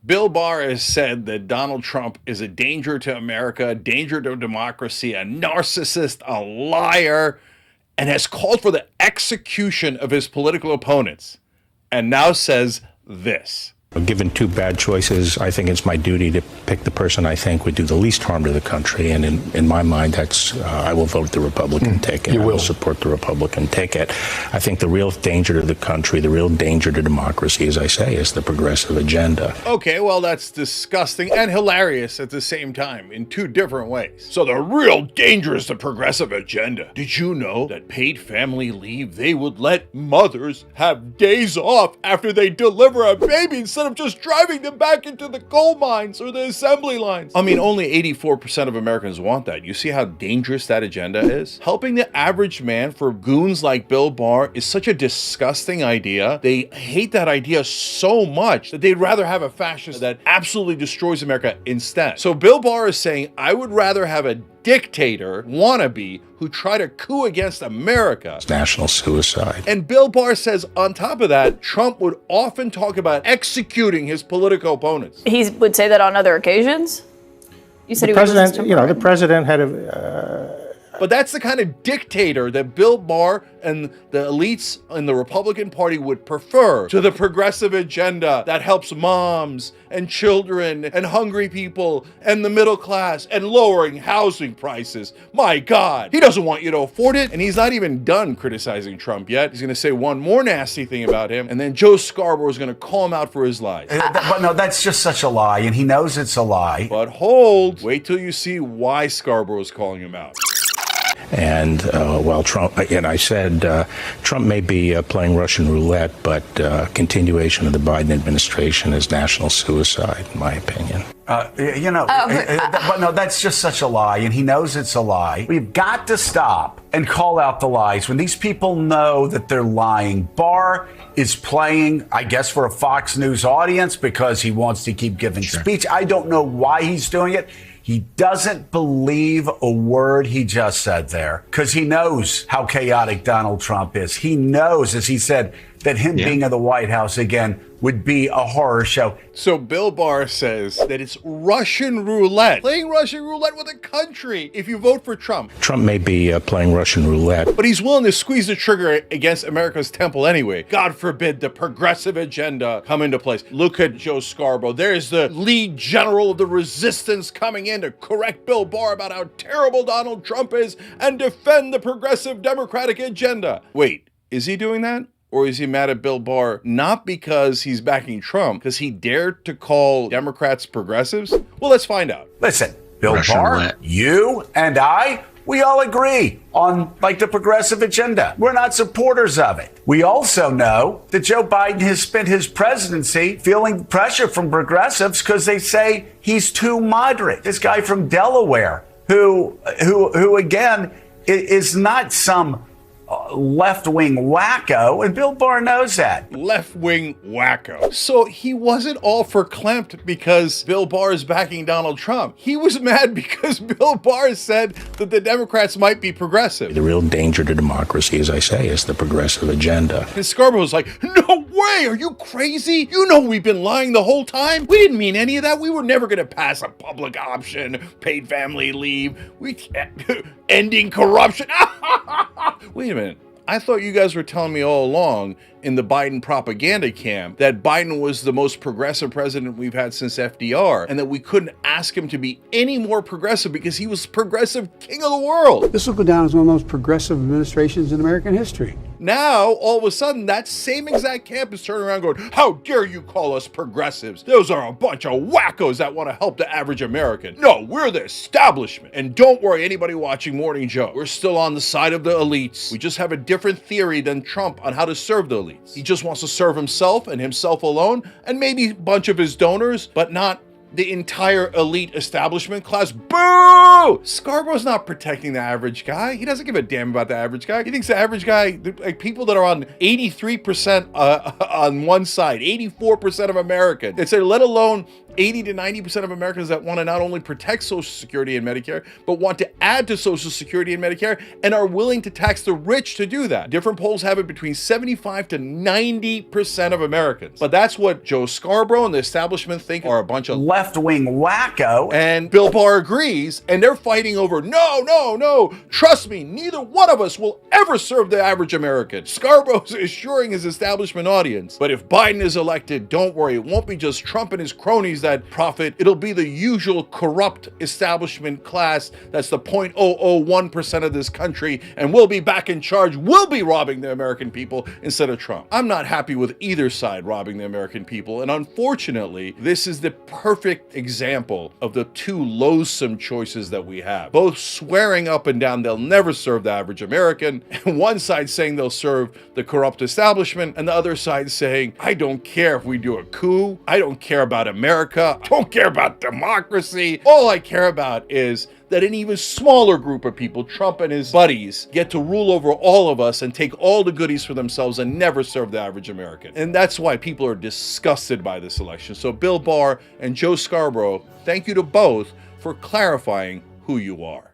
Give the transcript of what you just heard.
Bill Barr has said that Donald Trump is a danger to America, a danger to democracy, a narcissist, a liar, and has called for the execution of his political opponents. And now says this. Given two bad choices, I think it's my duty to pick the person I think would do the least harm to the country. And in my mind, that's I will vote the Republican ticket. I will support the Republican ticket. I think the real danger to the country, the real danger to democracy, as I say, is the progressive agenda. Okay, well, that's disgusting and hilarious at the same time in two different ways. So the real danger is the progressive agenda. Did you know that paid family leave, they would let mothers have days off after they deliver a baby instead of just driving them back into the coal mines or the assembly lines? I mean, only 84% of Americans want that. You see how dangerous that agenda is? Helping the average man for goons like Bill Barr is such a disgusting idea. They hate that idea so much that they'd rather have a fascist that absolutely destroys America instead. So Bill Barr is saying, I would rather have a dictator, wannabe, who try to coup against America. It's national suicide. And Bill Barr says, on top of that, Trump would often talk about executing his political opponents. He would say that on other occasions? You said the president, the president had a... But that's the kind of dictator that Bill Barr and the elites in the Republican Party would prefer to the progressive agenda that helps moms and children and hungry people and the middle class and lowering housing prices. My God, he doesn't want you to afford it. And he's not even done criticizing Trump yet. He's going to say one more nasty thing about him. And then Joe Scarborough is going to call him out for his lies. But no, that's just such a lie. And he knows it's a lie. But hold, wait till you see why Scarborough is calling him out. And while Trump, and I said, Trump may be playing Russian roulette, but continuation of the Biden administration is national suicide, in my opinion. But no, that's just such a lie, and he knows it's a lie. We've got to stop and call out the lies when these people know that they're lying. Barr is playing, I guess, for a Fox News audience because he wants to keep giving speech. I don't know why he's doing it. He doesn't believe a word he just said there because he knows how chaotic Donald Trump is. He knows, as he said, that him being in the White House again would be a horror show. So Bill Barr says that it's Russian roulette, playing Russian roulette with a country if you vote for Trump. Trump may be playing Russian roulette, but he's willing to squeeze the trigger against America's temple anyway. God forbid the progressive agenda come into place. Look at Joe Scarborough. There's the lead general of the resistance coming in to correct Bill Barr about how terrible Donald Trump is and defend the progressive Democratic agenda. Wait, is he doing that? Or is he mad at Bill Barr not because he's backing Trump, because he dared to call Democrats progressives? Well, let's find out. Listen, Bill Barr, you and I, we all agree on the progressive agenda. We're not supporters of it. We also know that Joe Biden has spent his presidency feeling pressure from progressives because they say he's too moderate. This guy from Delaware, who again is not some left-wing wacko, and Bill Barr knows that. Left-wing wacko. So he wasn't all verklempt because Bill Barr is backing Donald Trump. He was mad because Bill Barr said that the Democrats might be progressive. The real danger to democracy, as I say, is the progressive agenda. And Scarborough's like, no way, are you crazy? You know we've been lying the whole time. We didn't mean any of that. We were never going to pass a public option, paid family leave, ending corruption. Wait a minute. I thought you guys were telling me all along in the Biden propaganda camp that Biden was the most progressive president we've had since FDR and that we couldn't ask him to be any more progressive because he was progressive king of the world. This will go down as one of the most progressive administrations in American history. Now, all of a sudden, that same exact camp is turning around going, how dare you call us progressives? Those are a bunch of wackos that want to help the average American. No, we're the establishment. And don't worry, anybody watching Morning Joe, we're still on the side of the elites. We just have a different theory than Trump on how to serve the elites. He just wants to serve himself and himself alone, and maybe a bunch of his donors, but not the entire elite establishment class. Boo! Scarborough's not protecting the average guy. He doesn't give a damn about the average guy. He thinks the average guy, like people that are on 83% on one side, 84% of America, it's let alone 80 to 90% of Americans that want to not only protect Social Security and Medicare, but want to add to Social Security and Medicare and are willing to tax the rich to do that. Different polls have it between 75 to 90% of Americans. But that's what Joe Scarborough and the establishment think are a bunch of left-wing wacko. And Bill Barr agrees, and they're fighting over, no, trust me, neither one of us will ever serve the average American. Scarborough's assuring his establishment audience, but if Biden is elected, don't worry, it won't be just Trump and his cronies that profit, it'll be the usual corrupt establishment class that's the 0.001% of this country, and we'll be back in charge, we'll be robbing the American people instead of Trump. I'm not happy with either side robbing the American people, and unfortunately, this is the perfect example of the two loathsome choices that we have. Both swearing up and down they'll never serve the average American, and one side saying they'll serve the corrupt establishment, and the other side saying, I don't care if we do a coup, I don't care about America, I don't care about democracy, all I care about is that an even smaller group of people, Trump and his buddies, get to rule over all of us and take all the goodies for themselves and never serve the average American. And that's why people are disgusted by this election. So Bill Barr and Joe Scarborough, thank you to both for clarifying who you are.